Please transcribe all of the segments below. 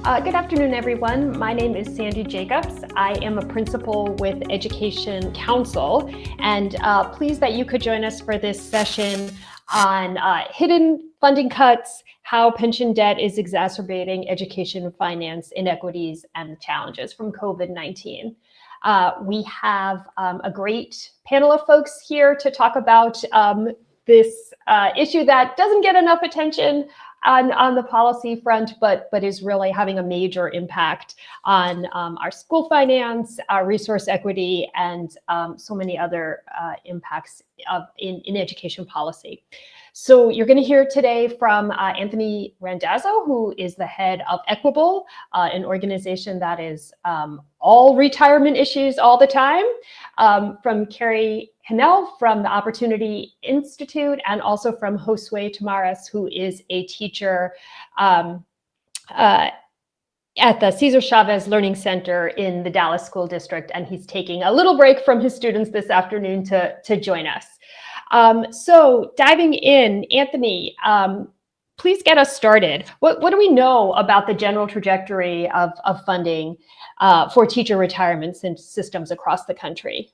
Good afternoon, everyone. My name is Sandi Jacobs. I am a principal with EducationCounsel, and pleased that you could join us for this session on hidden funding cuts, how pension debt is exacerbating education finance inequities and the challenges from COVID-19. We have a great panel of folks here to talk about this issue that doesn't get enough attention on the policy front, but is really having a major impact on our school finance, our resource equity, and so many other impacts in education policy. So you're going to hear today from Anthony Randazzo, who is the head of Equable, an organization that is all retirement issues all the time, from Carrie Hahnel from the Opportunity Institute, and also from Josue Tamarez, who is a teacher at the Cesar Chavez Learning Center in the Dallas School District, and he's taking a little break from his students this afternoon to join us. So diving in, Anthony, please get us started. What do we know about the general trajectory of funding for teacher retirement systems across the country?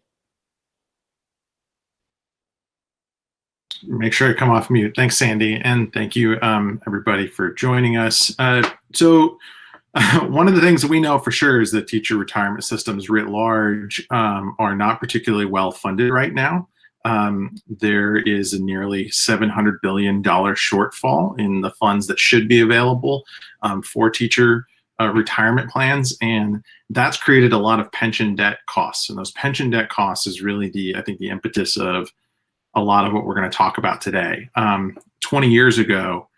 Make sure I come off mute. Thanks, Sandi, and thank you, everybody, for joining us. So one of the things that we know for sure is that teacher retirement systems writ large are not particularly well funded right now. There is a nearly $700 billion shortfall in the funds that should be available for teacher retirement plans, and that's created a lot of pension debt costs. And those pension debt costs is really I think the impetus of a lot of what we're going to talk about today. 20 years ago,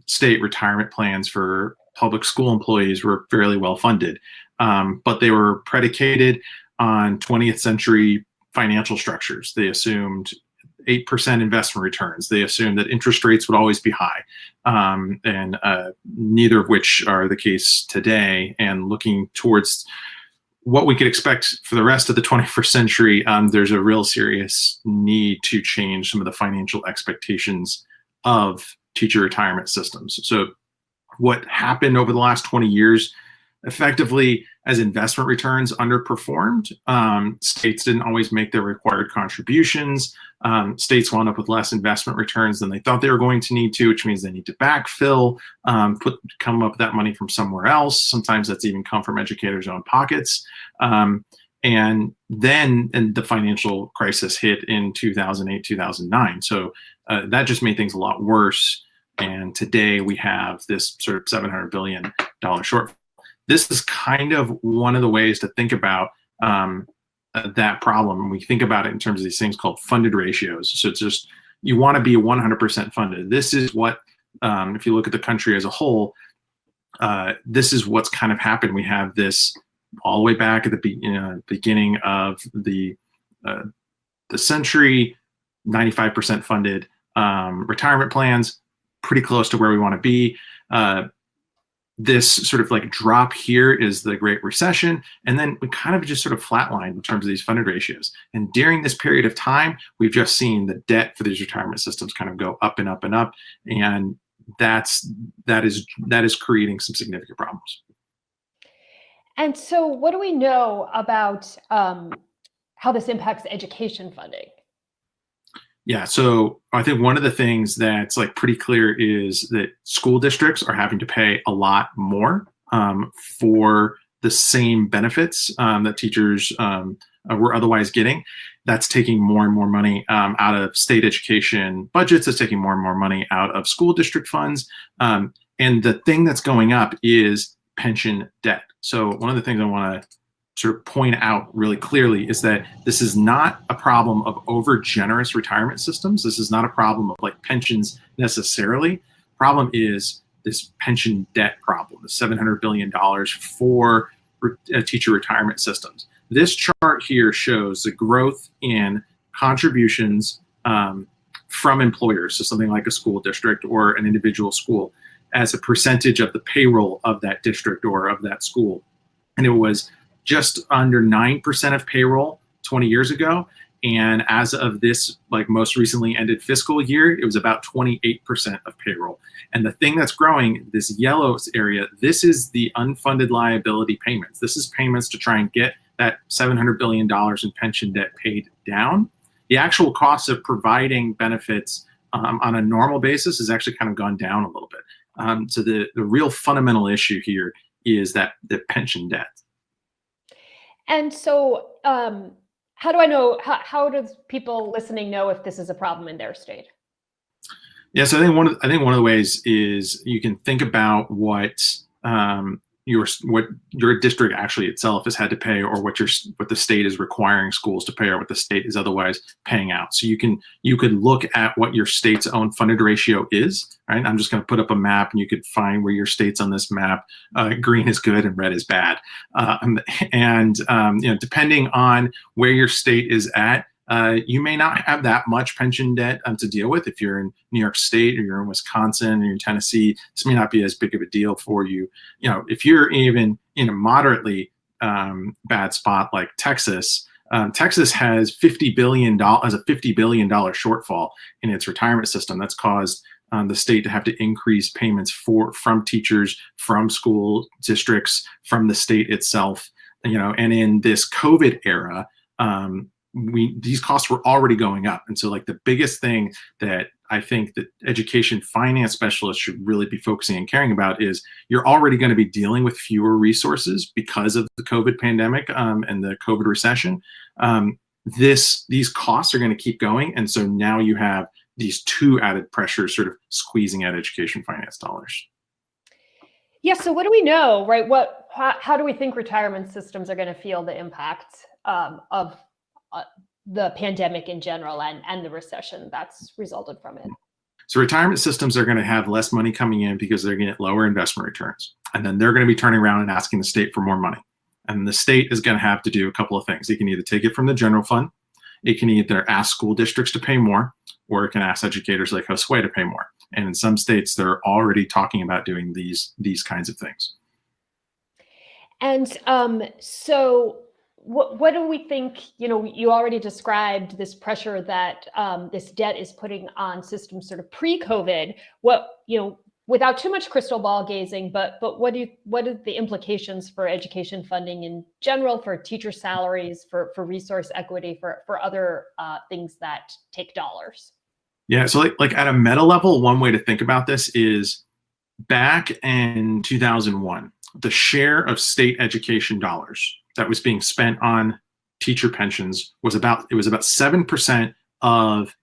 state retirement plans for public school employees were fairly well funded, but they were predicated on 20th century financial structures. They assumed 8% investment returns. They assumed that interest rates would always be high, and neither of which are the case today. And looking towards what we could expect for the rest of the 21st century, there's a real serious need to change some of the financial expectations of teacher retirement systems. So what happened over the last 20 years, effectively, as investment returns underperformed, states didn't always make their required contributions. States wound up with less investment returns than they thought they were going to need to, which means they need to backfill, come up with that money from somewhere else. Sometimes that's even come from educators' own pockets. And then the financial crisis hit in 2008, 2009. So that just made things a lot worse. And today we have this sort of $700 billion shortfall. This is kind of one of the ways to think about that problem. We think about it in terms of these things called funded ratios. So it's just, you want to be 100% funded. This is what, if you look at the country as a whole, this is what's kind of happened. We have this all the way back at the beginning of the century, 95% funded retirement plans, pretty close to where we want to be. This sort of like drop here is the Great Recession, and then we kind of just sort of flatlined in terms of these funded ratios. And during this period of time, we've just seen the debt for these retirement systems kind of go up and up and up, and that is creating some significant problems. And so, what do we know about how this impacts education funding? Yeah, so I think one of the things that's like pretty clear is that school districts are having to pay a lot more for the same benefits that teachers were otherwise getting. That's taking more and more money out of state education budgets. It's taking more and more money out of school district funds. And the thing that's going up is pension debt. So one of the things I want to sort of point out really clearly is that this is not a problem of over generous retirement systems. This is not a problem of like pensions necessarily. Problem is this pension debt problem, the $700 billion for teacher retirement systems. This chart here shows the growth in contributions from employers, so something like a school district or an individual school, as a percentage of the payroll of that district or of that school. And it was just under 9% of payroll 20 years ago, And as of this most recently ended fiscal year, it was about 28% of payroll. And the thing that's growing, this yellow area, this is the unfunded liability payments. This is payments to try and get that $700 billion in pension debt paid down. The actual cost of providing benefits on a normal basis has actually kind of gone down a little bit. So the real fundamental issue here is that the pension debt. And so how do I know, how does people listening know if this is a problem in their state? Yeah, so I think one of the ways is you can think about what your district actually itself has had to pay, or what the state is requiring schools to pay, or what the state is otherwise paying out. So you could look at what your state's own funded ratio is. Right? I'm just going to put up a map, and you could find where your state's on this map. Green is good and red is bad, depending on where your state is at. You may not have that much pension debt to deal with. If you're in New York State, or you're in Wisconsin, or you're in Tennessee, this may not be as big of a deal for you. If you're even in a moderately bad spot like Texas, Texas has $50 billion shortfall in its retirement system. That's caused the state to have to increase payments from teachers, from school districts, from the state itself. And in this COVID era, these costs were already going up. And so the biggest thing that I think that education finance specialists should really be focusing and caring about is you're already going to be dealing with fewer resources because of the COVID pandemic and the COVID recession. These costs are going to keep going. And so now you have these two added pressures sort of squeezing at education finance dollars. Yeah, so what do we know, right? How do we think retirement systems are going to feel the impact of the pandemic in general and the recession that's resulted from it? So retirement systems are going to have less money coming in because they're going to get lower investment returns. And then they're going to be turning around and asking the state for more money. And the state is going to have to do a couple of things. It can either take it from the general fund, it can either ask school districts to pay more, or it can ask educators like Josue to pay more. And in some states, they're already talking about doing these kinds of things. And so what do we think, you already described this pressure that this debt is putting on systems sort of pre-COVID. Without too much crystal ball gazing, but what are the implications for education funding in general, for teacher salaries, for resource equity, for other things that take dollars? Yeah, so like at a meta level, one way to think about this is back in 2001, the share of state education dollars that was being spent on teacher pensions was about 7% of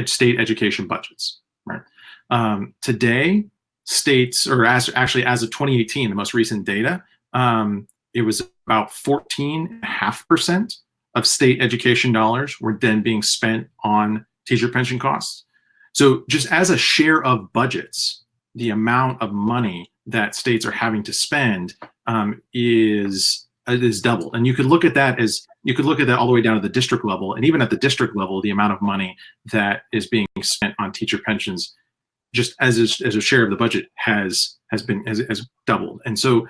state education budgets. Right? Today, states, or as of 2018, the most recent data, it was about 14.5% of state education dollars were then being spent on teacher pension costs. So just as a share of budgets, the amount of money that states are having to spend is doubled. And you could look at that all the way down to the district level. And even at the district level, the amount of money that is being spent on teacher pensions, just as a share of the budget, has doubled. And so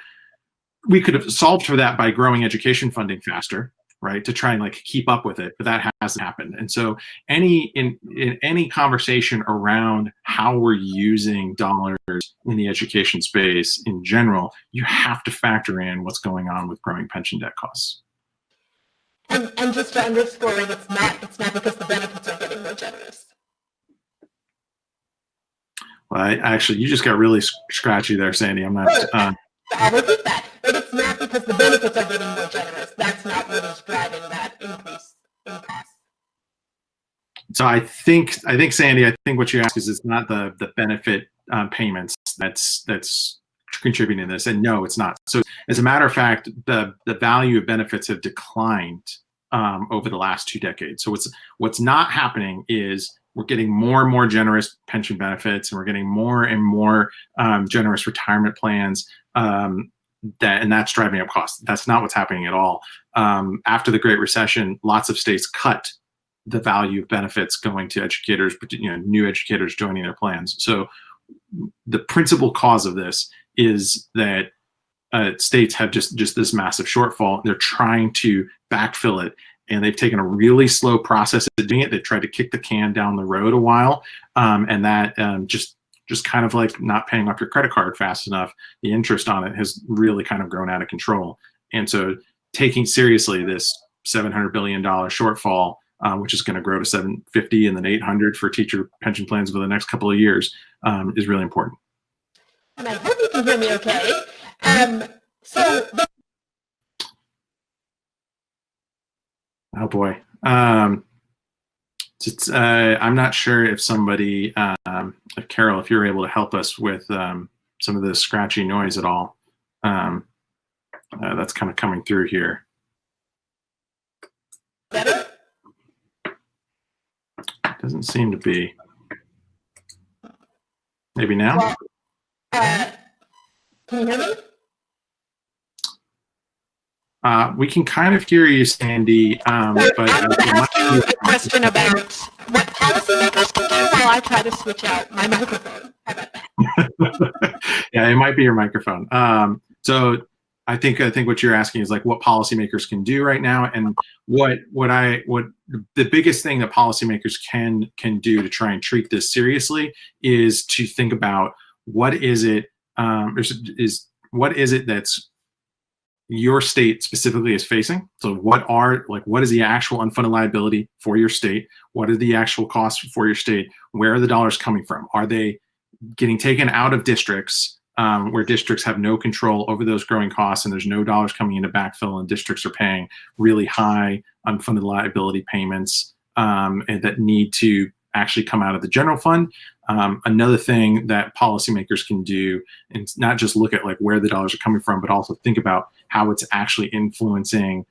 we could have solved for that by growing education funding faster, right, to try and keep up with it, but that hasn't happened. And so in any conversation around how we're using dollars in the education space in general, you have to factor in what's going on with growing pension debt costs. And just to underscore it, it's not because the benefits are getting more generous. Well, you just got really scratchy there, Sandi. I'm not. I'll repeat that. But it's not because the benefits are getting more generous. That's not what is driving that increase in cost. So I think Sandi, what you ask is it's not the benefit payments that's contributing to this, and no, it's not. So as a matter of fact, the value of benefits have declined over the last 2 decades. So what's not happening is we're getting more and more generous pension benefits, and we're getting more and more generous retirement plans. And that's driving up costs. That's not what's happening at all. After the Great Recession, lots of states cut the value of benefits going to educators, but new educators joining their plans. So the principal cause of this is that states have just this massive shortfall. They're trying to backfill it, and they've taken a really slow process of doing it. They've tried to kick the can down the road a while, and that just kind of like not paying off your credit card fast enough, the interest on it has really kind of grown out of control. And so taking seriously this $700 billion shortfall, which is going to grow to 750 and then 800 for teacher pension plans over the next couple of years, is really important. And I hope you can hear me okay. Oh boy. I'm not sure if somebody, like Carol, if you're able to help us with some of the scratchy noise at all. That's kind of coming through here. Better? Doesn't seem to be. Maybe now? Well, can you hear me? We can kind of hear you, Sandy, but I'm going to ask you a question about what policymakers can do while I try to switch out my microphone. How about that? Yeah, it might be your microphone. So I think what you're asking is like what policymakers can do right now, and what the biggest thing that policymakers can do to try and treat this seriously is to think about what is it that's your state specifically is facing. So what is the actual unfunded liability for your state? What are the actual costs for your state? Where are the dollars coming from? Are they getting taken out of districts where districts have no control over those growing costs, and there's no dollars coming in to backfill, and districts are paying really high unfunded liability payments and that need to actually come out of the general fund? Another thing that policymakers can do, and not just look at like where the dollars are coming from, but also think about how it's actually influencing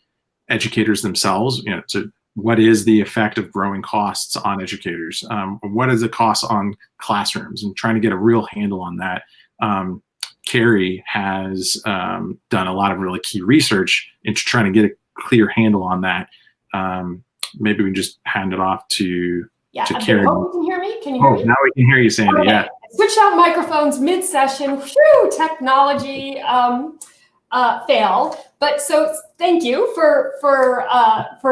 educators themselves. So what is the effect of growing costs on educators? What is the cost on classrooms? And trying to get a real handle on that. Carrie has done a lot of really key research into trying to get a clear handle on that. Maybe we can just hand it off to Carrie. You can hear me? Can you hear me? Now we can hear you, Sandy. Okay. Yeah. Switched out microphones mid-session. Whew, technology fail. But so thank you for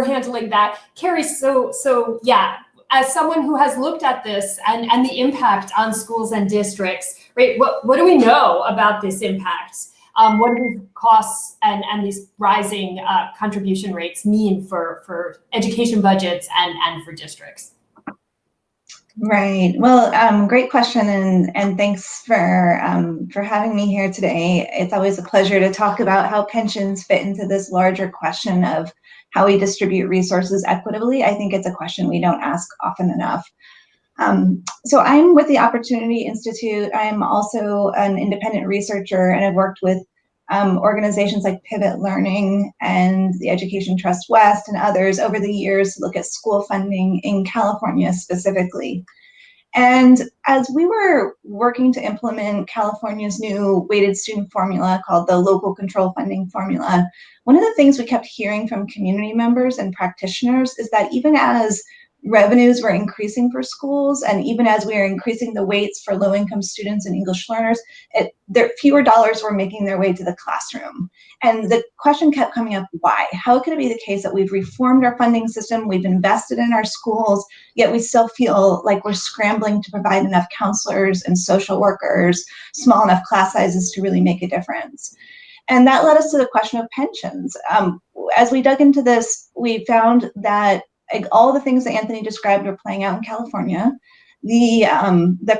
handling that, Carrie. So yeah, as someone who has looked at this and the impact on schools and districts, right? What do we know about this impact? What do these costs and these rising contribution rates mean for education budgets and for districts? Right. Well, great question, and thanks for having me here today. It's always a pleasure to talk about how pensions fit into this larger question of how we distribute resources equitably. I think it's a question we don't ask often enough. So I'm with the Opportunity Institute. I'm also an independent researcher, and I've worked with organizations like Pivot Learning and the Education Trust West and others over the years to look at school funding in California specifically. And as we were working to implement California's new weighted student formula called the Local Control Funding Formula, one of the things we kept hearing from community members and practitioners is that even as revenues were increasing for schools, and even as we are increasing the weights for low-income students and English learners, fewer dollars were making their way to the classroom. And the question kept coming up, why? How could it be the case that we've reformed our funding system, we've invested in our schools, yet we still feel like we're scrambling to provide enough counselors and social workers, small enough class sizes to really make a difference? And that led us to the question of pensions. As we dug into this, we found that all the things that Anthony described are playing out in California. The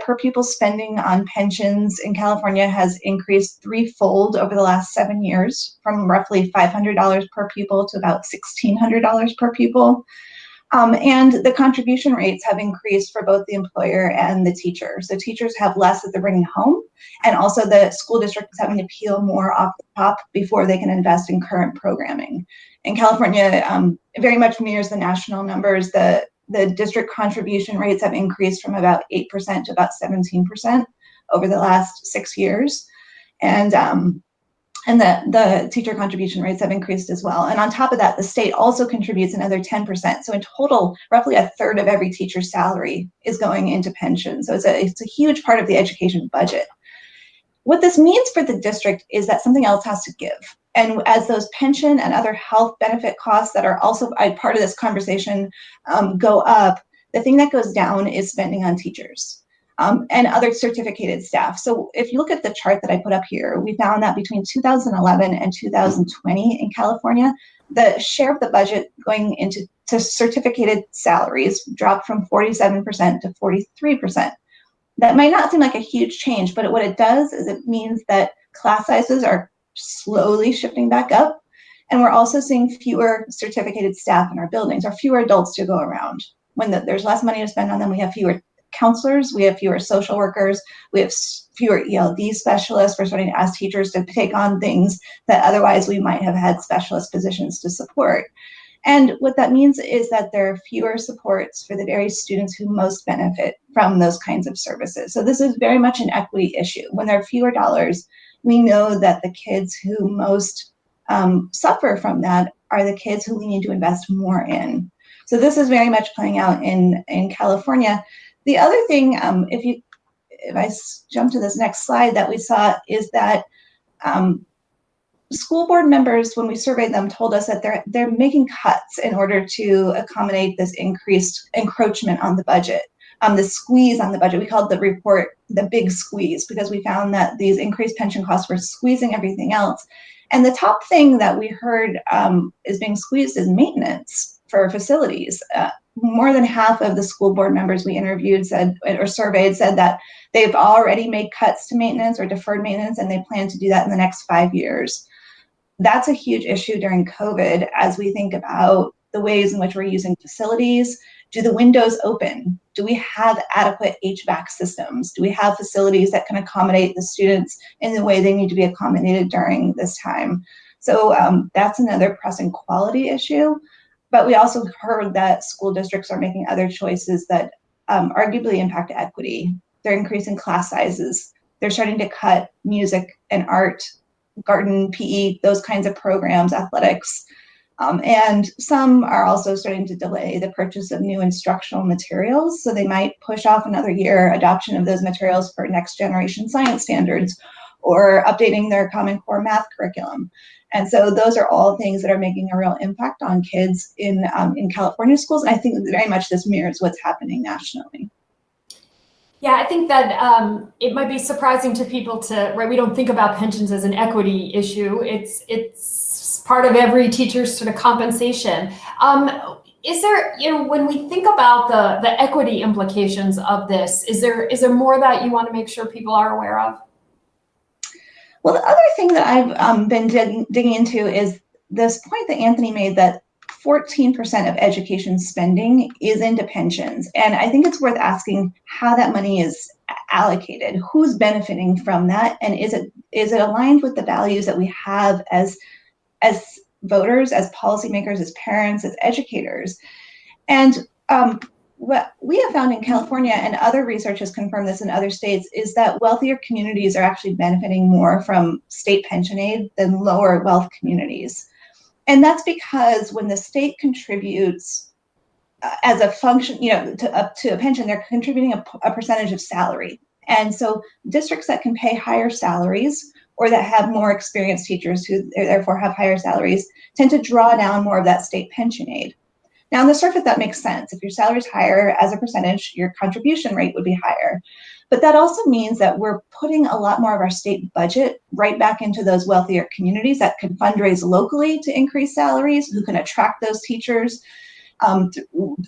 per pupil spending on pensions in California has increased threefold over the last 7 years, from roughly $500 per pupil to about $1,600 per pupil. And the contribution rates have increased for both the employer and the teacher. So teachers have less that they're bringing home, and also the school district is having to peel more off the top before they can invest in current programming. In California, very much mirrors the national numbers. The district contribution rates have increased from about 8% to about 17% over the last 6 years. And the teacher contribution rates have increased as well. And on top of that, the state also contributes another 10%. So in total, roughly a third of every teacher's salary is going into pension. So it's a huge part of the education budget. What this means for the district is that something else has to give. And as those pension and other health benefit costs that are also part of this conversation go up, the thing that goes down is spending on teachers and other certificated staff. So if you look at the chart that I put up here, we found that between 2011 and 2020 in California, the share of the budget going into certificated salaries dropped from 47% to 43%. That might not seem like a huge change, but what it does is it means that class sizes are slowly shifting back up. And we're also seeing fewer certificated staff in our buildings, or fewer adults to go around. When there's less money to spend on them, we have fewer counselors, we have fewer social workers, we have fewer ELD specialists. We're starting to ask teachers to take on things that otherwise we might have had specialist positions to support. And what that means is that there are fewer supports for the very students who most benefit from those kinds of services. So this is very much an equity issue. When there are fewer dollars, we know that the kids who most suffer from that are the kids who we need to invest more in. So this is very much playing out in California. The other thing, if I jump to this next slide, that we saw is that school board members, when we surveyed them, told us that they're making cuts in order to accommodate this increased encroachment on the budget. The squeeze on the budget, we called the report the big squeeze, because we found that these increased pension costs were squeezing everything else. And the top thing that we heard is being squeezed is maintenance for facilities. More than half of the school board members we interviewed surveyed said that they've already made cuts to maintenance or deferred maintenance, and they plan to do that in the next 5 years. That's a huge issue during COVID as we think about the ways in which we're using facilities. Do the windows open? Do we have adequate HVAC systems? Do we have facilities that can accommodate the students in the way they need to be accommodated during this time? So that's another pressing quality issue. But we also heard that school districts are making other choices that arguably impact equity. They're increasing class sizes. They're starting to cut music and art, garden, PE, those kinds of programs, athletics. And some are also starting to delay the purchase of new instructional materials. So they might push off another year adoption of those materials for next generation science standards, or updating their Common Core math curriculum. And so those are all things that are making a real impact on kids in California schools. And I think very much this mirrors what's happening nationally. Yeah, I think that it might be surprising to people right? We don't think about pensions as an equity issue. It's part of every teacher's sort of compensation. Is there, when we think about the equity implications of this, is there more that you want to make sure people are aware of? Well, the other thing that I've been digging into is this point that Anthony made, that 14% of education spending is into pensions. And I think it's worth asking how that money is allocated, who's benefiting from that, and is it aligned with the values that we have as voters, as policymakers, as parents, as educators. And what we have found in California, and other research has confirmed this in other states, is that wealthier communities are actually benefiting more from state pension aid than lower wealth communities. And that's because when the state contributes as a function, up to a pension, they're contributing a percentage of salary. And so districts that can pay higher salaries, or that have more experienced teachers who therefore have higher salaries, tend to draw down more of that state pension aid. Now, on the surface, that makes sense. If your salary is higher as a percentage, your contribution rate would be higher. But that also means that we're putting a lot more of our state budget right back into those wealthier communities that can fundraise locally to increase salaries, who can attract those teachers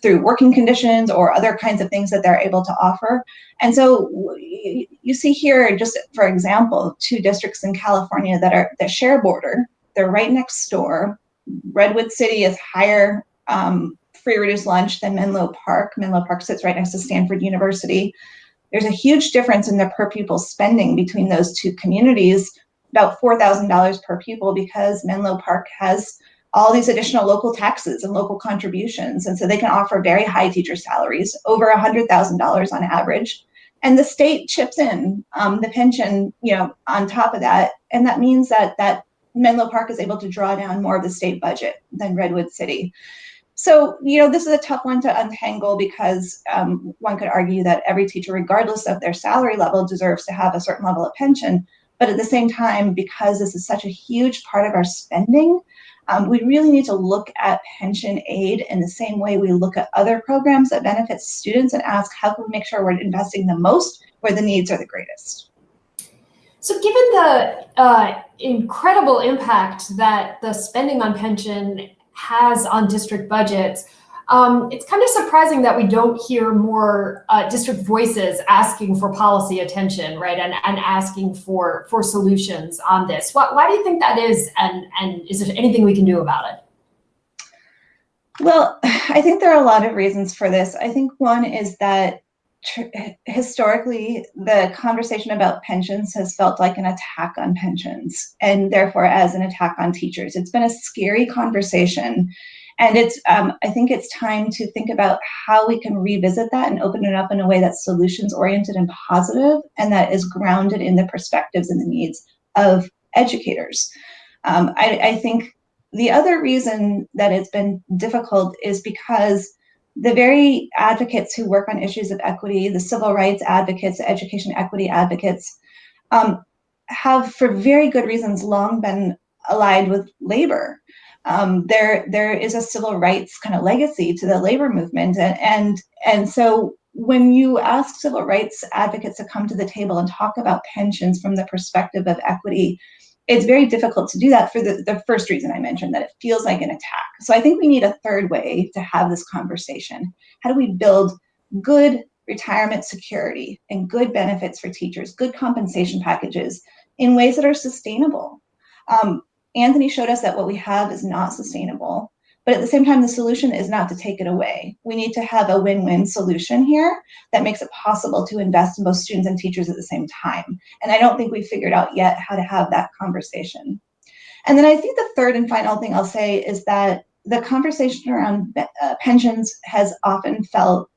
through working conditions or other kinds of things that they're able to offer. And so you see here, just for example, 2 districts in California that share a border. They're right next door. Redwood City is higher free reduced lunch than Menlo Park. Menlo Park sits right next to Stanford University. There's a huge difference in the per pupil spending between those 2 communities, about $4,000 per pupil, because Menlo Park has all these additional local taxes and local contributions. And so they can offer very high teacher salaries, over $100,000 on average. And the state chips in the pension, on top of that. And that means that Menlo Park is able to draw down more of the state budget than Redwood City. So, this is a tough one to untangle, because one could argue that every teacher, regardless of their salary level, deserves to have a certain level of pension. But at the same time, because this is such a huge part of our spending, we really need to look at pension aid in the same way we look at other programs that benefit students and ask, how can we make sure we're investing the most where the needs are the greatest? So given the incredible impact that the spending on pension has on district budgets, it's kind of surprising that we don't hear more district voices asking for policy attention, right, and asking for solutions on this. Why do you think that is, and is there anything we can do about it? Well, I think there are a lot of reasons for this. I think one is that historically, the conversation about pensions has felt like an attack on pensions, and therefore as an attack on teachers. It's been a scary conversation. And it's, I think it's time to think about how we can revisit that and open it up in a way that's solutions-oriented and positive, and that is grounded in the perspectives and the needs of educators. I think the other reason that it's been difficult is because the very advocates who work on issues of equity, the civil rights advocates, the education equity advocates, have, for very good reasons, long been allied with labor. There is a civil rights kind of legacy to the labor movement, and so when you ask civil rights advocates to come to the table and talk about pensions from the perspective of equity, it's very difficult to do that for the first reason I mentioned, that it feels like an attack. So I think we need a third way to have this conversation. How do we build good retirement security and good benefits for teachers, good compensation packages in ways that are sustainable? Anthony showed us that what we have is not sustainable, but at the same time, the solution is not to take it away. We need to have a win-win solution here that makes it possible to invest in both students and teachers at the same time. And I don't think we've figured out yet how to have that conversation. And then I think the third and final thing I'll say is that the conversation around pensions has often felt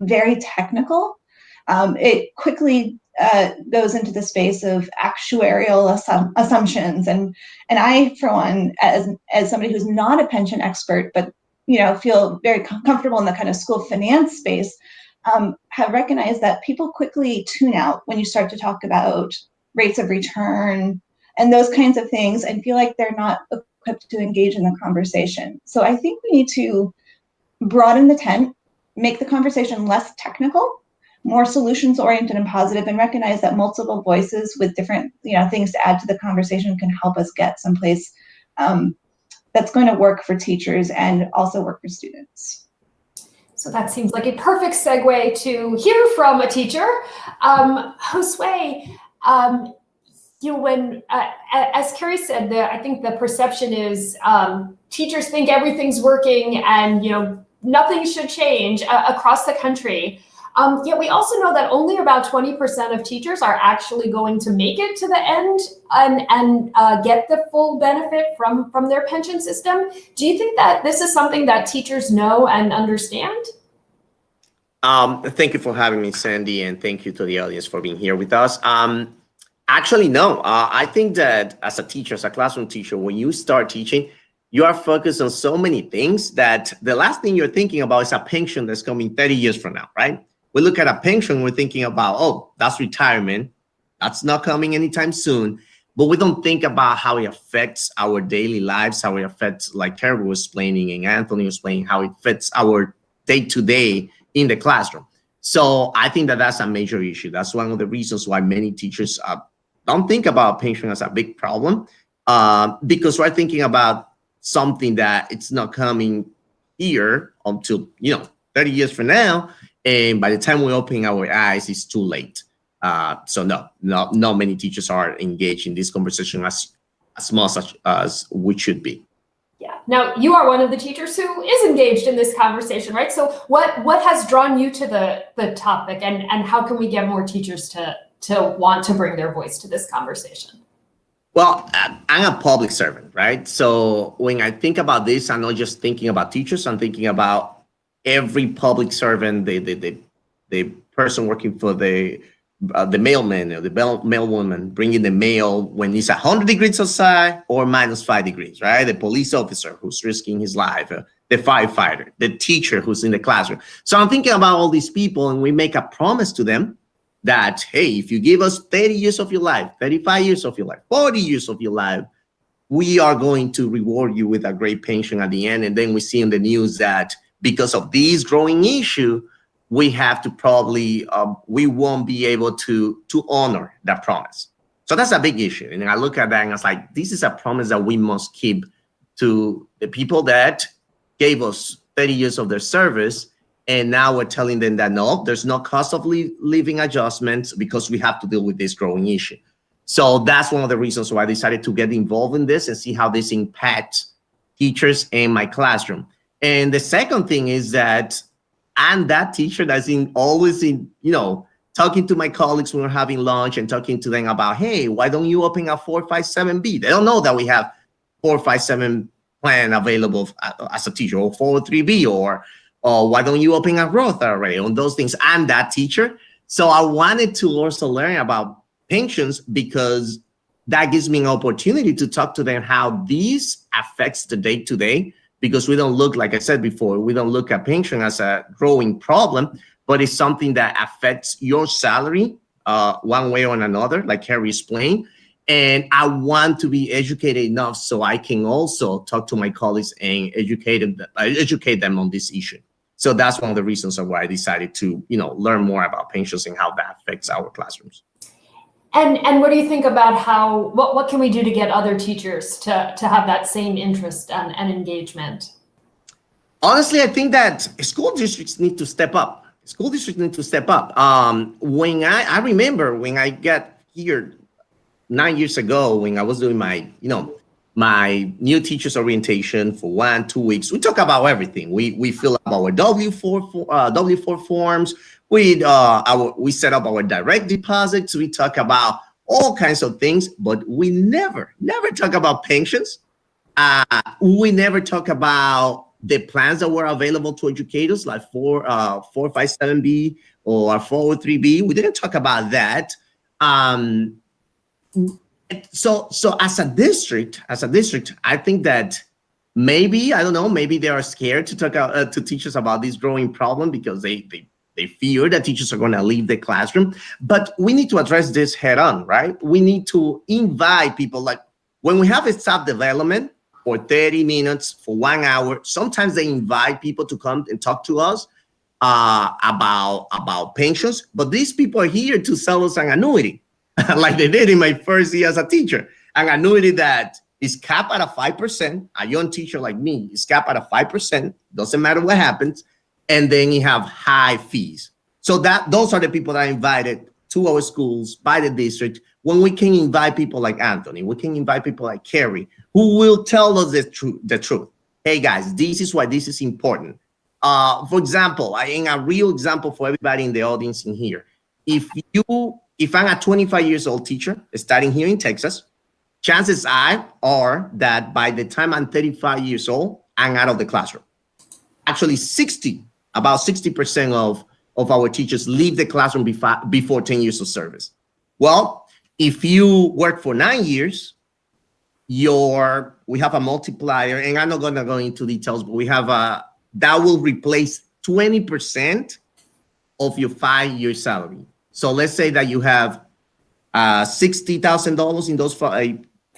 very technical. It quickly goes into the space of actuarial assumptions, and I, for one, as somebody who's not a pension expert, but feel very comfortable in the kind of school finance space, have recognized that people quickly tune out when you start to talk about rates of return and those kinds of things, and feel like they're not equipped to engage in the conversation. So I think we need to broaden the tent, make the conversation less technical, more solutions oriented and positive, and recognize that multiple voices with different things to add to the conversation can help us get someplace that's going to work for teachers and also work for students. So that seems like a perfect segue to hear from a teacher. Josue, when as Carrie said, I think the perception is teachers think everything's working and nothing should change across the country. Yet we also know that only about 20% of teachers are actually going to make it to the end and get the full benefit from their pension system. Do you think that this is something that teachers know and understand? Thank you for having me, Sandy, and thank you to the audience for being here with us. Actually, no. I think that as a teacher, as a classroom teacher, when you start teaching, you are focused on so many things that the last thing you're thinking about is a pension that's coming 30 years from now, right? We look at a pension, we're thinking about, oh, that's retirement. That's not coming anytime soon. But we don't think about how it affects our daily lives, how it affects, like Carrie was explaining and Anthony was explaining, how it fits our day-to-day in the classroom. So I think that that's a major issue. That's one of the reasons why many teachers don't think about pension as a big problem, because we're thinking about something that it's not coming here until 30 years from now, and by the time we open our eyes, it's too late. So no, not many teachers are engaged in this conversation as much as we should be. Yeah. Now, you are one of the teachers who is engaged in this conversation, right? So what has drawn you to the topic, and how can we get more teachers to want to bring their voice to this conversation? Well, I'm a public servant, right? So when I think about this, I'm not just thinking about teachers. I'm thinking about every public servant, the person working for the mailman or the mailwoman bringing the mail when it's 100 degrees outside or -5 degrees, right? The police officer who's risking his life, the firefighter, the teacher who's in the classroom. So I'm thinking about all these people, and we make a promise to them that, hey, if you give us 30 years of your life, 35 years of your life, 40 years of your life, we are going to reward you with a great pension at the end. And then we see in the news that because of this growing issue, we have to probably, we won't be able to honor that promise. So that's a big issue. And I look at that and I was like, this is a promise that we must keep to the people that gave us 30 years of their service. And now we're telling them that, no, there's no cost of living adjustments because we have to deal with this growing issue. So that's one of the reasons why I decided to get involved in this and see how this impacts teachers in my classroom. And the second thing is that I'm that teacher that's always in, talking to my colleagues when we're having lunch and talking to them about, hey, why don't you open a 457B? They don't know that we have 457 plan available as a teacher, or 403B, or why don't you open a Roth already on those things? I'm that teacher. So I wanted to also learn about pensions because that gives me an opportunity to talk to them how this affects the day-to-day, because we don't look, like I said before, we don't look at pension as a growing problem, but it's something that affects your salary one way or another, like Carrie explained. And I want to be educated enough so I can also talk to my colleagues and educate them on this issue. So that's one of the reasons why I decided to, learn more about pensions and how that affects our classrooms. And what do you think about what can we do to get other teachers to have that same interest and engagement? Honestly, I think that school districts need to step up. When I remember when I got here 9 years ago, when I was doing my, my new teachers orientation for 1-2 weeks, we talk about everything. We fill up our W4 forms. We set up our direct deposits. We talk about all kinds of things, but we never talk about pensions. We never talk about the plans that were available to educators, like 457B or 403B. We didn't talk about that. So as a district, I think that maybe, I don't know, maybe they are scared to talk to teachers about this growing problem because they fear that teachers are going to leave the classroom. But we need to address this head on, right? We need to invite people, like when we have a staff development for 30 minutes, for 1 hour, sometimes they invite people to come and talk to us about pensions. But these people are here to sell us an annuity, like they did in my first year as a teacher. An annuity that is capped at a 5%. A young teacher like me is capped at a 5%. Doesn't matter what happens. And then you have high fees. So those are the people that are invited to our schools by the district. When we can invite people like Anthony, we can invite people like Carrie, who will tell us the truth. Hey guys, this is why this is important. For example, in a real example for everybody in the audience in here, if I'm a 25 years old teacher starting here in Texas, chances are that by the time I'm 35 years old, I'm out of the classroom. Actually, about 60% of our teachers leave the classroom before 10 years of service. Well, if you work for 9 years, we have a multiplier, and I'm not going to go into details, but we have that will replace 20% of your 5-year salary. So let's say that you have $60,000 in those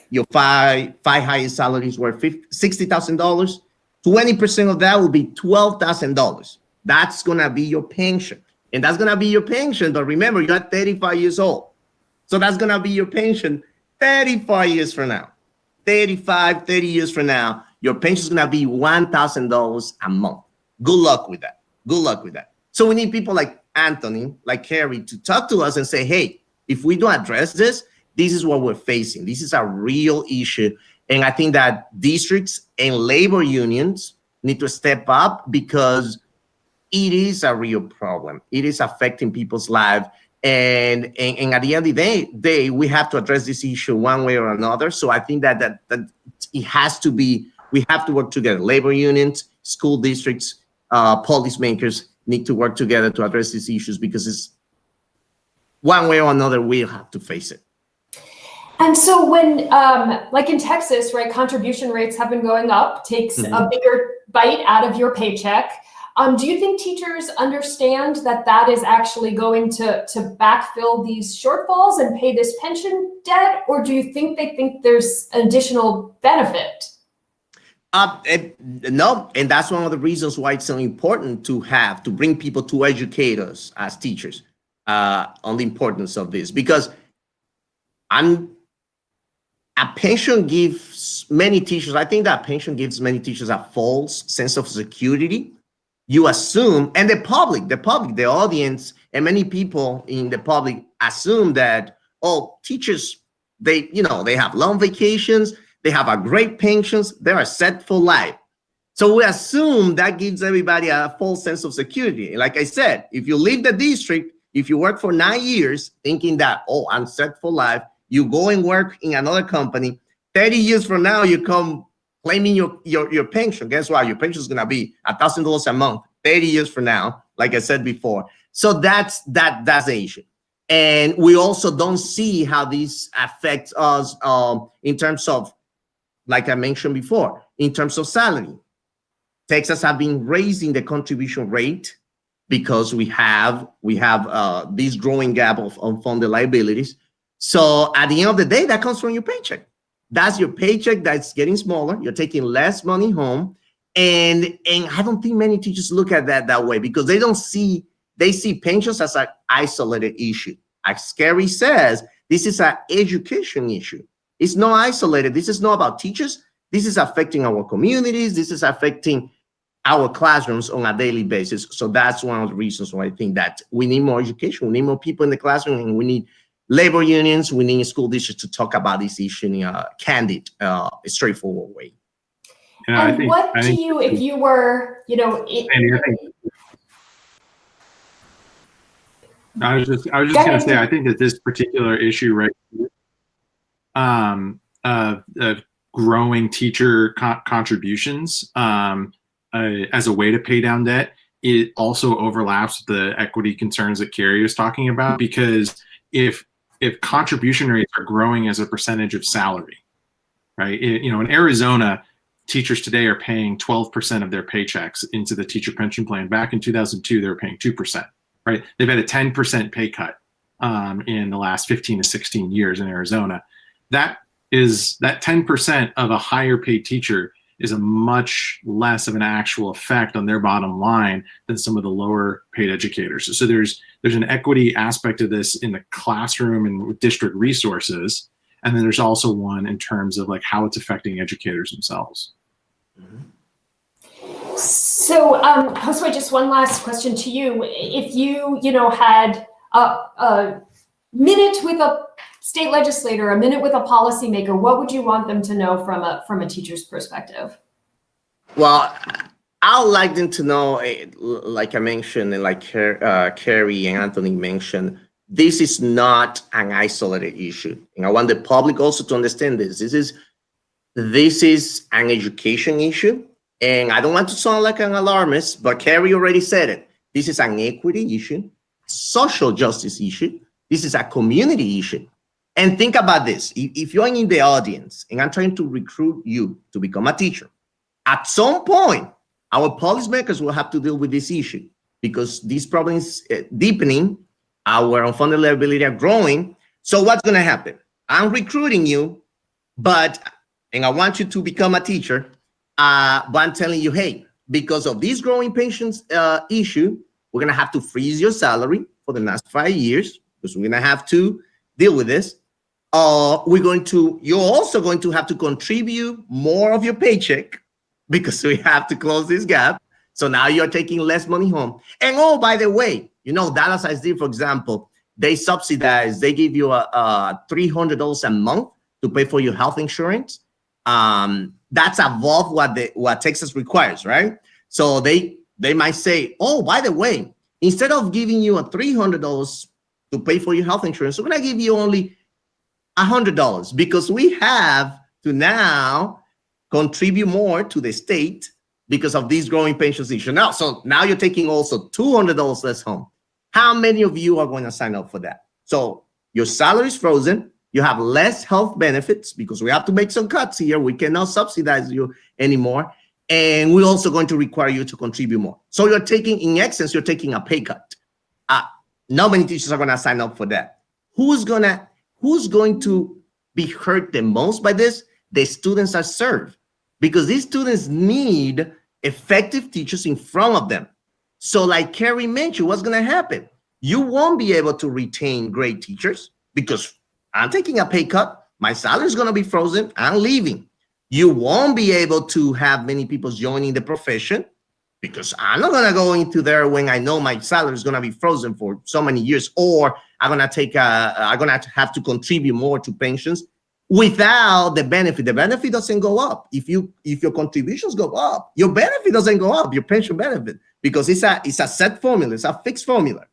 your five highest salaries were $60,000. 20% of that will be $12,000. That's gonna be your pension, and that's gonna be your pension. But remember, you're 35 years old, so that's gonna be your pension 35 years from now. 30 years from now, your pension is gonna be $1,000 a month. Good luck with that. So we need people like Anthony, like Carrie, to talk to us and say, hey, if we don't address this, this is what we're facing. This is a real issue. And I think that districts and labor unions need to step up because it is a real problem. It is affecting people's lives. And at the end of the day, we have to address this issue one way or another. So I think that it has to be, we have to work together. Labor unions, school districts, policymakers need to work together to address these issues because it's one way or another, we'll have to face it. And so when, like in Texas, right, contribution rates have been going up, takes a bigger bite out of your paycheck. Do you think teachers understand that that is actually going to backfill these shortfalls and pay this pension debt, or do you think they think there's an additional benefit? No, and that's one of the reasons why it's so important to bring people to educate us as teachers on the importance of this, because a pension gives many teachers, I think that pension gives many teachers a false sense of security. You assume, and the public, the audience, and many people in the public assume that, oh, teachers, they have long vacations, they have a great pensions, they are set for life. So we assume that gives everybody a false sense of security. Like I said, if you leave the district, if you work for 9 years thinking that, oh, I'm set for life, you go and work in another company, 30 years from now, you come claiming your pension. Guess what? Your pension is going to be $1,000 a month 30 years from now, like I said before. So that's the issue. And we also don't see how this affects us in terms of, like I mentioned before, in terms of salary. Texas have been raising the contribution rate because we have this growing gap of unfunded liabilities. So at the end of the day, that comes from your paycheck. That's your paycheck that's getting smaller. You're taking less money home. And I don't think many teachers look at that way, because they see pensions as an isolated issue. As Carrie says, this is an education issue. It's not isolated. This is not about teachers. This is affecting our communities. This is affecting our classrooms on a daily basis. So that's one of the reasons why I think that we need more education. We need more people in the classroom, and we need labor unions, we need school districts to talk about this issue in a candid, straightforward way. Yeah, and if you were, I was just going to say, I think that this particular issue, right, growing teacher contributions as a way to pay down debt, it also overlaps with the equity concerns that Carrie was talking about, because if contribution rates are growing as a percentage of salary, right? In Arizona, teachers today are paying 12% of their paychecks into the teacher pension plan. Back in 2002, they were paying 2%, right? They've had a 10% pay cut in the last 15 to 16 years in Arizona. That 10% of a higher paid teacher is a much less of an actual effect on their bottom line than some of the lower paid educators. So there's an equity aspect of this in the classroom and with district resources. And then there's also one in terms of like how it's affecting educators themselves. So Josue, just one last question to you. If you, had a minute with a state legislator, a minute with a policymaker, what would you want them to know from a teacher's perspective? Well, I would like them to know, like I mentioned, and like Carrie and Anthony mentioned, this is not an isolated issue. And I want the public also to understand this. This is an education issue. And I don't want to sound like an alarmist, but Carrie already said it. This is an equity issue, social justice issue. This is a community issue. And think about this. If you're in the audience and I'm trying to recruit you to become a teacher, at some point, our policymakers will have to deal with this issue, because these problems deepening, our unfunded liability are growing. So what's going to happen? I'm recruiting you, and I want you to become a teacher, but I'm telling you, hey, because of this growing pensions issue, we're going to have to freeze your salary for the next 5 years, because we're going to have to deal with this. You're also going to have to contribute more of your paycheck, because we have to close this gap. So now you're taking less money home. And oh, by the way, Dallas ISD, for example, they subsidize, they give you a $300 a month to pay for your health insurance. That's above what Texas requires, right? So they might say, oh, by the way, instead of giving you a $300 to pay for your health insurance, we're going to give you only $100, because we have to now contribute more to the state because of these growing pensions issue. So now you're taking also $200 less home. How many of you are going to sign up for that? So your salary is frozen. You have less health benefits because we have to make some cuts here. We cannot subsidize you anymore. and we're also going to require you to contribute more. So you're taking, in essence, you're taking a pay cut. Not many teachers are going to sign up for that. Who's going to be hurt the most by this? The students are served, because these students need effective teachers in front of them. So like Carrie mentioned, what's going to happen? You won't be able to retain great teachers because I'm taking a pay cut. My salary is going to be frozen. I'm leaving. You won't be able to have many people joining the profession because I'm not going to go into there when I know my salary is going to be frozen for so many years, or I'm going to have to contribute more to pensions without the benefit. The benefit doesn't go up. If your contributions go up, your benefit doesn't go up, your pension benefit, because it's a set formula, it's a fixed formula.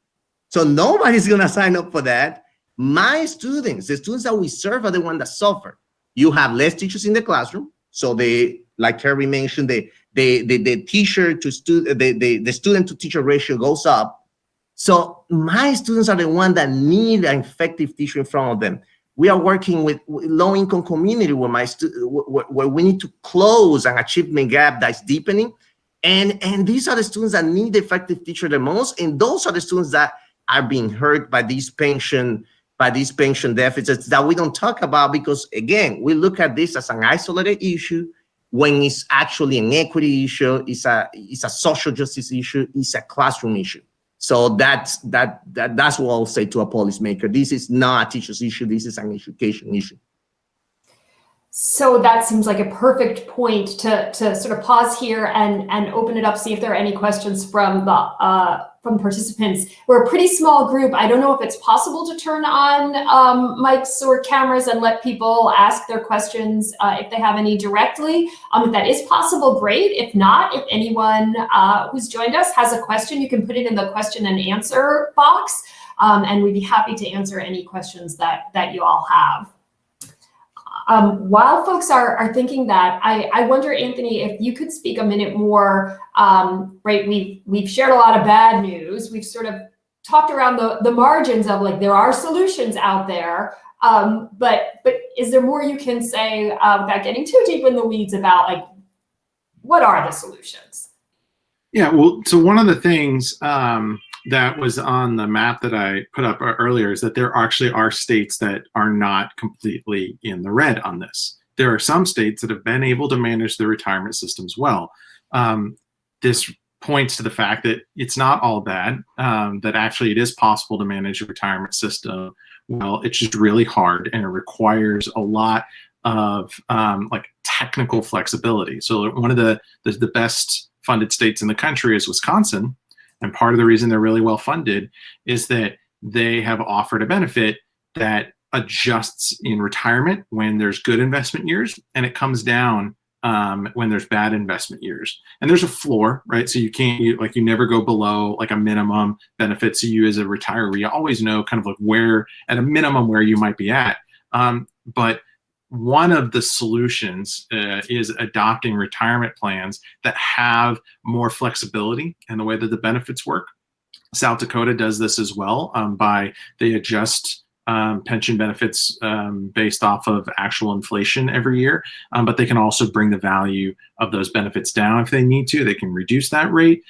So nobody's going to sign up for that. My students, the students that we serve, are the ones that suffer. You have less teachers in the classroom, so like Carrie mentioned, the teacher to student, the student to teacher ratio goes up. So my students are the ones that need an effective teacher in front of them. We are working with low-income community where we need to close an achievement gap that's deepening, and these are the students that need the effective teacher the most, and those are the students that are being hurt by these pension deficits that we don't talk about, because again, we look at this as an isolated issue when it's actually an equity issue, it's a social justice issue, it's a classroom issue. So that's what I'll say to a policymaker. This is not a teacher's issue, this is an education issue. So that seems like a perfect point to sort of pause here and open it up, see if there are any questions from participants. We're a pretty small group. I don't know if it's possible to turn on mics or cameras and let people ask their questions if they have any directly. If that is possible, great. If not, if anyone who's joined us has a question, you can put it in the question and answer box, and we'd be happy to answer any questions that you all have. While folks are thinking that, I wonder, Anthony, if you could speak a minute more, right, we've shared a lot of bad news. We've sort of talked around the margins of, like, there are solutions out there, but is there more you can say without getting too deep in the weeds about, like, what are the solutions? Yeah, well, so one of the things that was on the map that I put up earlier is that there actually are states that are not completely in the red on this. There are some states that have been able to manage their retirement systems well. This points to the fact that it's not all bad, that actually it is possible to manage a retirement system well. It's just really hard, and it requires a lot of like technical flexibility. So one of the best funded states in the country is Wisconsin. And part of the reason they're really well funded is that they have offered a benefit that adjusts in retirement when there's good investment years, and it comes down when there's bad investment years. And there's a floor, right? So you never go below like a minimum benefit. So you as a retiree, you always know kind of like where, at a minimum, where you might be at. But one of the solutions is adopting retirement plans that have more flexibility in the way that the benefits work. South Dakota does this as well they adjust pension benefits based off of actual inflation every year, but they can also bring the value of those benefits down if they need to. They can reduce that rate,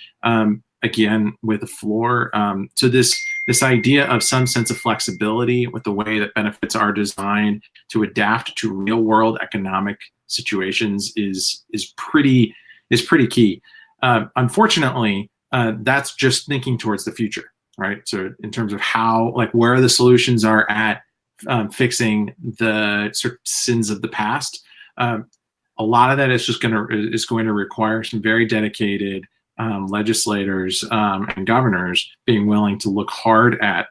again, with a floor. So this idea of some sense of flexibility with the way that benefits are designed to adapt to real world economic situations is pretty key. Unfortunately, that's just thinking towards the future, right? So in terms of how, like, where the solutions are at fixing the sort of sins of the past, a lot of that is just going to require some very dedicated legislators and governors being willing to look hard at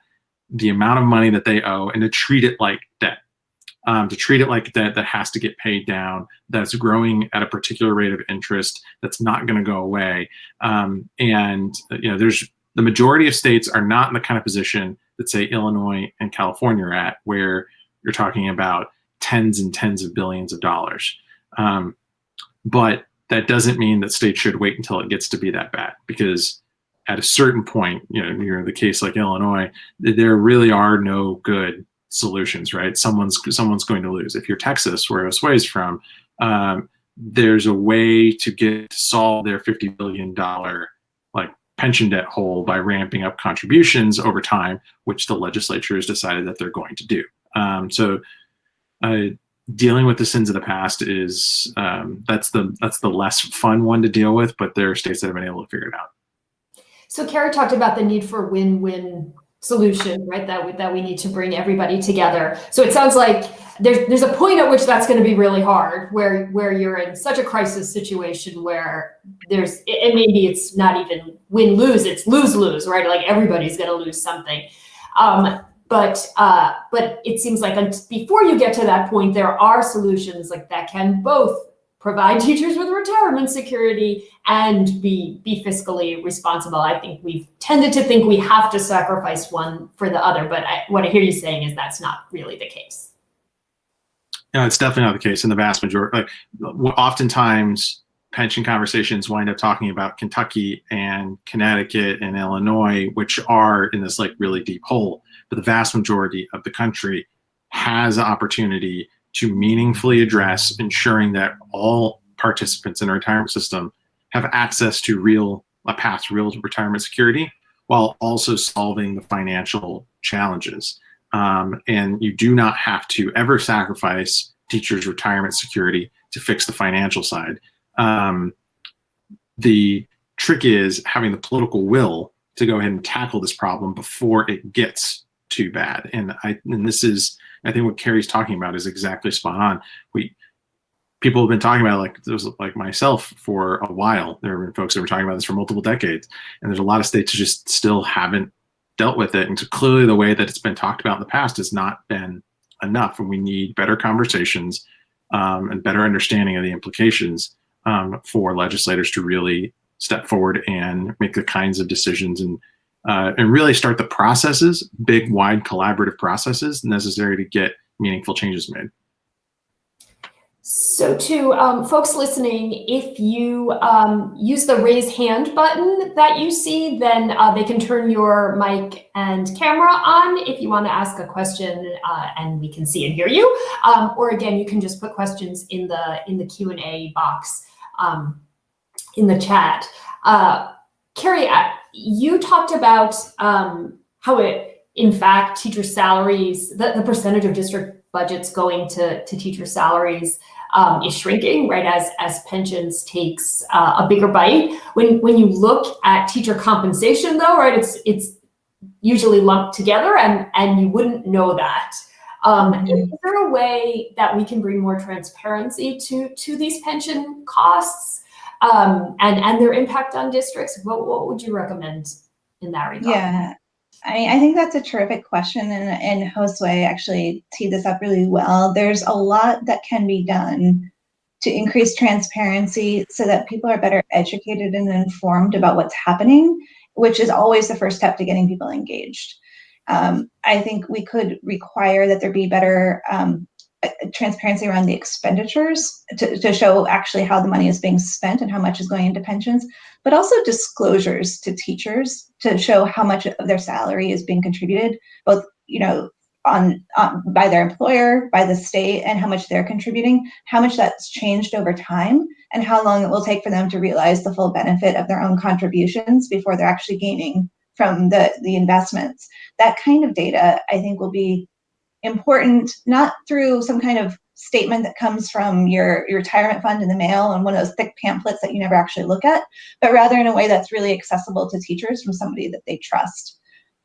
the amount of money that they owe and to treat it like debt, that has to get paid down, that's growing at a particular rate of interest, that's not going to go away. And there's the majority of states are not in the kind of position that, say, Illinois and California are at, where you're talking about tens and tens of billions of dollars. But that doesn't mean that states should wait until it gets to be that bad, because at a certain point, you're the case like Illinois, there really are no good solutions, right? Someone's going to lose. If you're Texas, where Josue is from, there's a way to solve their $50 billion pension debt hole by ramping up contributions over time, which the legislature has decided that they're going to do. Dealing with the sins of the past is that's the less fun one to deal with, but there are states that have been able to figure it out. So Carrie talked about the need for win-win solution, right? That we need to bring everybody together. So it sounds like there's a point at which that's going to be really hard, where you're in such a crisis situation where and maybe it's not even win-lose, it's lose-lose, right? Like everybody's going to lose something. But it seems like before you get to that point, there are solutions like that can both provide teachers with retirement security and be fiscally responsible. I think we've tended to think we have to sacrifice one for the other, but what I hear you saying is that's not really the case. No, it's definitely not the case in the vast majority. Oftentimes, pension conversations wind up talking about Kentucky and Connecticut and Illinois, which are in this really deep hole. But the vast majority of the country has an opportunity to meaningfully address ensuring that all participants in a retirement system have access to a path to real retirement security, while also solving the financial challenges. And you do not have to ever sacrifice teachers' retirement security to fix the financial side. The trick is having the political will to go ahead and tackle this problem before it gets too bad. And this is, I think what Carrie's talking about is exactly spot on. People have been talking about like myself for a while. There have been folks that were talking about this for multiple decades, and there's a lot of states that just still haven't dealt with it. And so clearly the way that it's been talked about in the past has not been enough, and we need better conversations and better understanding of the implications for legislators to really step forward and make the kinds of decisions and really start the processes, big, wide, collaborative processes necessary to get meaningful changes made. So to folks listening, if you use the raise hand button that you see, then they can turn your mic and camera on if you want to ask a question and we can see and hear you. Or again, you can just put questions in the Q&A box in the chat. Carrie, you talked about how in fact, teacher salaries, the percentage of district budgets going to teacher salaries is shrinking, right, as pensions takes a bigger bite. When you look at teacher compensation, though, right, it's usually lumped together, and you wouldn't know that. Is there a way that we can bring more transparency to these pension costs and their impact on districts? What would you recommend in that regard? Yeah, I think that's a terrific question, and Josue actually teed this up really well. There's a lot that can be done to increase transparency so that people are better educated and informed about what's happening, which is always the first step to getting people engaged. I think we could require that there be better transparency around the expenditures to show actually how the money is being spent and how much is going into pensions, but also disclosures to teachers to show how much of their salary is being contributed, both, on by their employer, by the state, and how much they're contributing, how much that's changed over time, and how long it will take for them to realize the full benefit of their own contributions before they're actually gaining from the investments. That kind of data, I think, will be important, not through some kind of statement that comes from your retirement fund in the mail and one of those thick pamphlets that you never actually look at, but rather in a way that's really accessible to teachers from somebody that they trust.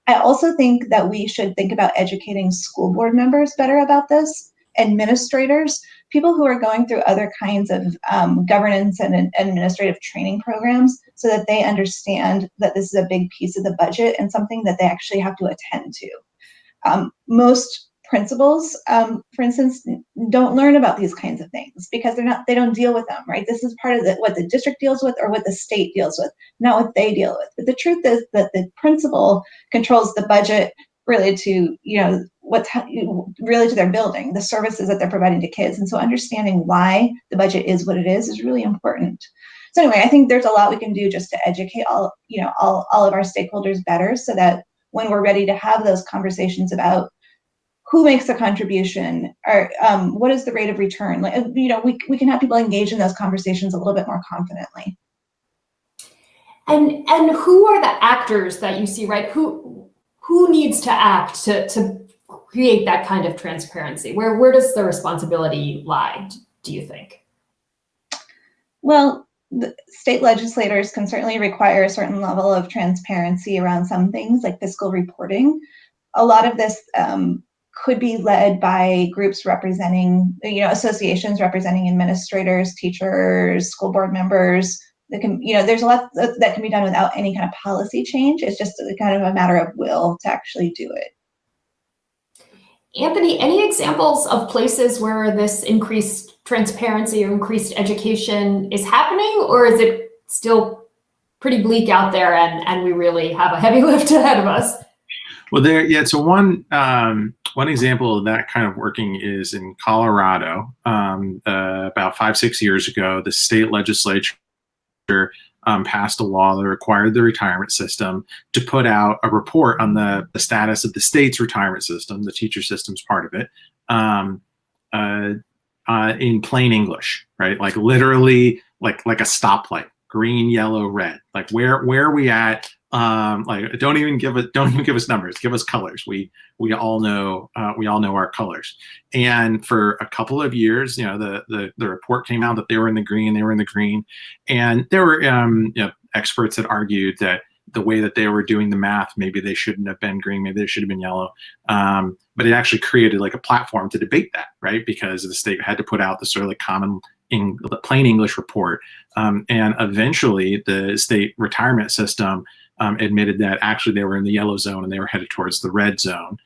I also think that we should think about educating school board members better about this, administrators, people who are going through other kinds of governance and administrative training programs, so that they understand that this is a big piece of the budget and something that they actually have to attend to. Most principals, for instance, don't learn about these kinds of things because they don't deal with them, right? This is part of what the district deals with or what the state deals with, not what they deal with. But the truth is that the principal controls the budget related to, related to their building, the services that they're providing to kids. And so understanding why the budget is what it is really important. So anyway, I think there's a lot we can do just to educate all of our stakeholders better, so that when we're ready to have those conversations about who makes the contribution, or what is the rate of return? Like, we can have people engage in those conversations a little bit more confidently. And who are the actors that you see, right? Who needs to act to create that kind of transparency? Where does the responsibility lie, do you think? Well, the state legislators can certainly require a certain level of transparency around some things like fiscal reporting. A lot of this could be led by groups representing, associations representing administrators, teachers, school board members. That can, there's a lot that can be done without any kind of policy change. It's just kind of a matter of will to actually do it. Anthony, any examples of places where this increased transparency or increased education is happening, or is it still pretty bleak out there and we really have a heavy lift ahead of us? Well, so one example of that kind of working is in Colorado. About 5-6 years ago, the state legislature passed a law that required the retirement system to put out a report on the status of the state's retirement system, the teacher system's part of it, in plain English, right? Like literally like a stoplight, green, yellow, red. Like where are we at? Like don't even give us numbers, give us colors. We all know our colors. And for a couple of years, the report came out that they were in the green, and there were experts that argued that the way that they were doing the math, maybe they shouldn't have been green, maybe they should have been yellow. But it actually created like a platform to debate that, right? Because the state had to put out the sort of like common the plain English report. And eventually the state retirement system admitted that actually they were in the yellow zone and they were headed towards the red zone,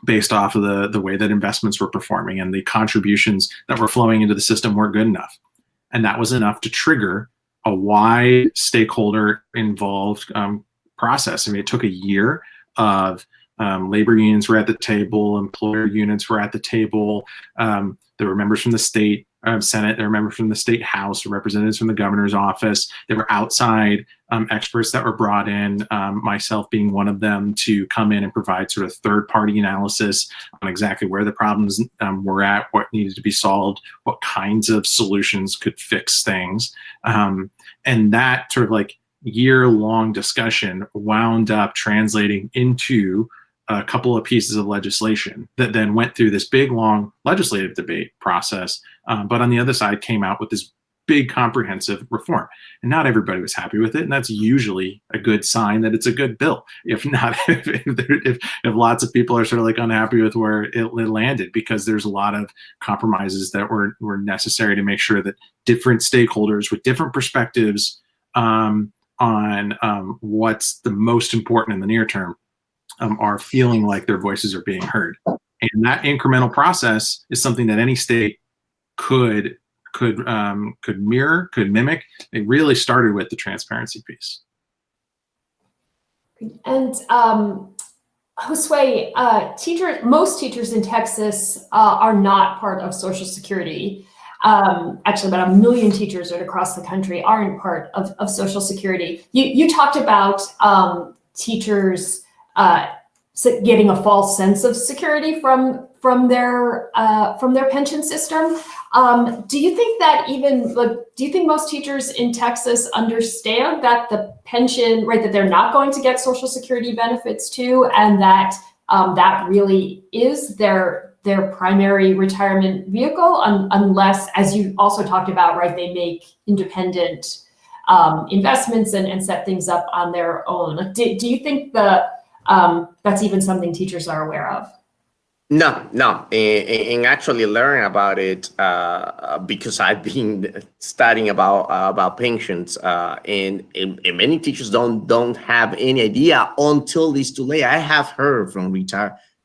based off of the way that investments were performing and the contributions that were flowing into the system weren't good enough. And that was enough to trigger a wide stakeholder involved process. I mean, it took a year of labor unions were at the table, employer units were at the table. There were members from the state Senate, there were members from the state House, representatives from the governor's office. There were outside experts that were brought in, myself being one of them, to come in and provide sort of third-party analysis on exactly where the problems were at, what needed to be solved, what kinds of solutions could fix things. And that sort of like year-long discussion wound up translating into a couple of pieces of legislation that then went through this big, long legislative debate process, but on the other side came out with this big, comprehensive reform. And not everybody was happy with it, and that's usually a good sign that it's a good bill. If not, if lots of people are sort of like unhappy with where it landed, because there's a lot of compromises that were necessary to make sure that different stakeholders with different perspectives on what's the most important in the near term are feeling like their voices are being heard. And that incremental process is something that any state could mirror, could mimic. It really started with the transparency piece. And Josue, most teachers in Texas are not part of Social Security. Actually, about 1 million teachers across the country aren't part of Social Security. You talked about teachers getting a false sense of security from their pension system. Do you think that do you think most teachers in Texas understand that the pension, right, that they're not going to get Social Security benefits too, and that that really is their primary retirement vehicle, unless, as you also talked about, right, they make independent investments and set things up on their own? Like, do you think that's even something teachers are aware of? No. And actually learn about it because I've been studying about pensions, and many teachers don't have any idea until it's too late. I have heard from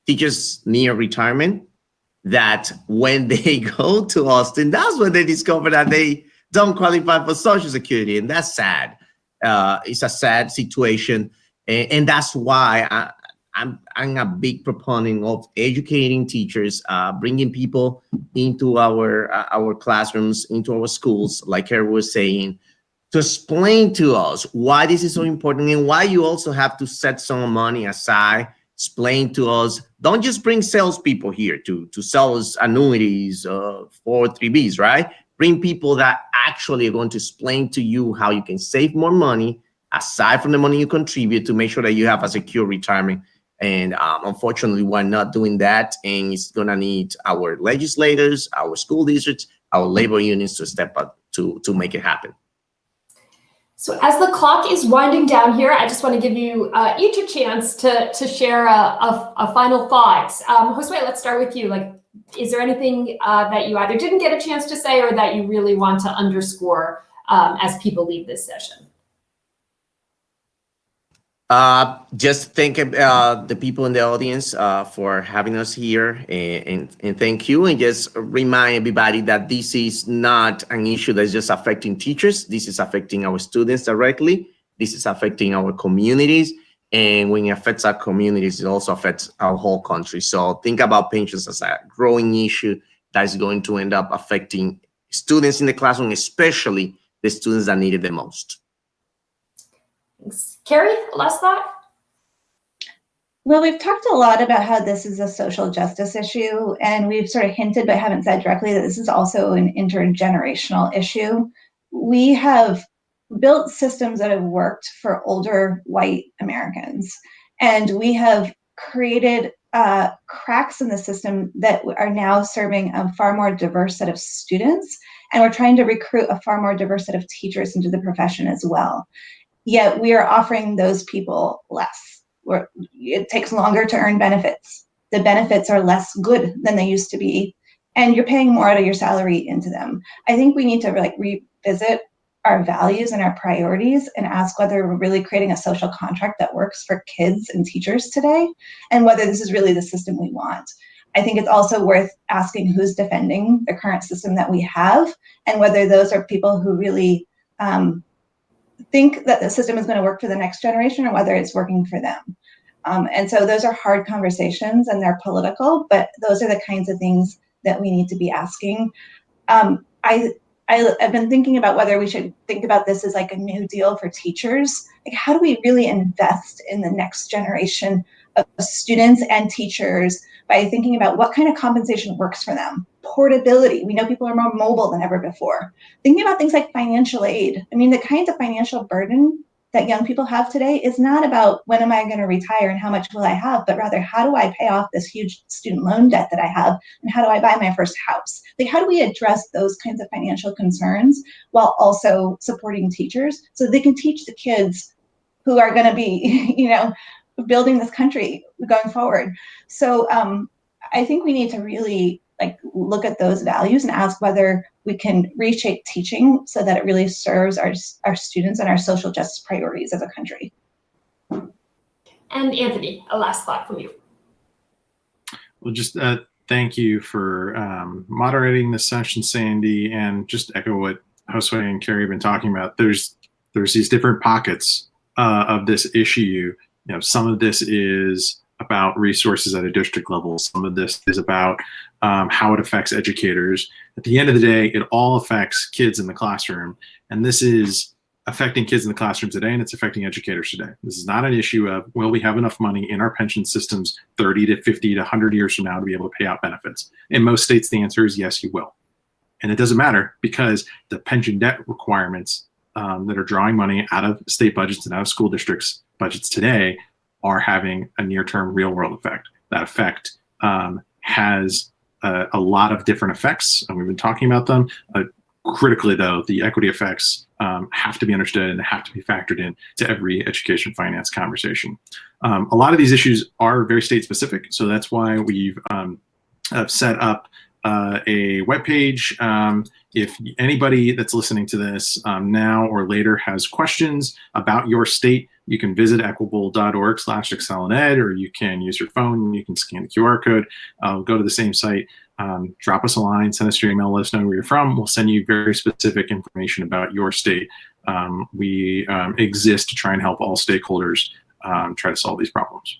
teachers near retirement that when they go to Austin, that's when they discover that they don't qualify for Social Security, and that's sad. It's a sad situation, and that's why I'm a big proponent of educating teachers, bringing people into our classrooms, into our schools, like Carrie was saying, to explain to us why this is so important and why you also have to set some money aside explain to us. Don't just bring salespeople here to sell us annuities, 403Bs, right? Bring people that actually are going to explain to you how you can save more money aside from the money you contribute to make sure that you have a secure retirement. And unfortunately, we're not doing that. And it's going to need our legislators, our school districts, our labor unions to step up to make it happen. So as the clock is winding down here, I just want to give you each a chance to share a final thought. Josue, let's start with you. Like, is there anything that you either didn't get a chance to say or that you really want to underscore as people leave this session? Just thank the people in the audience for having us here, and thank you. And just remind everybody that this is not an issue that's just affecting teachers. This is affecting our students directly. This is affecting our communities. And when it affects our communities, it also affects our whole country. So think about pensions as a growing issue that is going to end up affecting students in the classroom, especially the students that need it the most. Thanks. Carrie, last thought? Well, we've talked a lot about how this is a social justice issue, and we've sort of hinted but haven't said directly that this is also an intergenerational issue. We have built systems that have worked for older white Americans, and we have created cracks in the system that are now serving a far more diverse set of students, and we're trying to recruit a far more diverse set of teachers into the profession as well. Yet we are offering those people less. It takes longer to earn benefits. The benefits are less good than they used to be, and you're paying more out of your salary into them. I think we need to revisit our values and our priorities and ask whether we're really creating a social contract that works for kids and teachers today, and whether this is really the system we want. I think it's also worth asking who's defending the current system that we have, and whether those are people who really think that the system is going to work for the next generation, or whether it's working for them. And so those are hard conversations, and they're political, but those are the kinds of things that we need to be asking. I've been thinking about whether we should think about this as like a new deal for teachers. Like, how do we really invest in the next generation of students and teachers by thinking about what kind of compensation works for them? Portability. We know people are more mobile than ever before. Thinking about things like financial aid. I mean, the kinds of financial burden that young people have today is not about when am I going to retire and how much will I have, but rather how do I pay off this huge student loan debt that I have, and how do I buy my first house? Like, how do we address those kinds of financial concerns while also supporting teachers so they can teach the kids who are going to be, building this country going forward? So I think we need to really look at those values and ask whether we can reshape teaching so that it really serves our students and our social justice priorities as a country. And Anthony, a last thought from you. Well, just thank you for moderating this session, Sandy, and just echo what Josue and Carrie have been talking about. There's these different pockets of this issue. Some of this is about resources at a district level. Some of this is about how it affects educators. At the end of the day, it all affects kids in the classroom. And this is affecting kids in the classroom today, and it's affecting educators today. This is not an issue of, will we have enough money in our pension systems 30 to 50 to 100 years from now to be able to pay out benefits? In most states, the answer is yes, you will. And it doesn't matter, because the pension debt requirements that are drawing money out of state budgets and out of school districts' budgets today are having a near-term real-world effect. That effect has a lot of different effects, and we've been talking about them. Critically, though, the equity effects have to be understood and have to be factored in to every education finance conversation. A lot of these issues are very state-specific, so that's why we've set up a webpage. If anybody that's listening to this now or later has questions about your state, you can visit equable.org/ExcelinEd, or you can use your phone. You can scan the QR code, go to the same site, drop us a line, send us your email, let us know where you're from. We'll send you very specific information about your state. We exist to try and help all stakeholders try to solve these problems.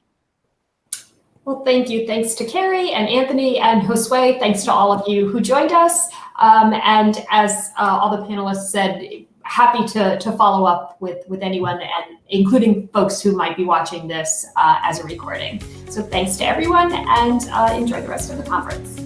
Well, thank you. Thanks to Carrie and Anthony and Josue. Thanks to all of you who joined us. And as all the panelists said, happy to follow up with anyone, and including folks who might be watching this as a recording. So thanks to everyone, and enjoy the rest of the conference.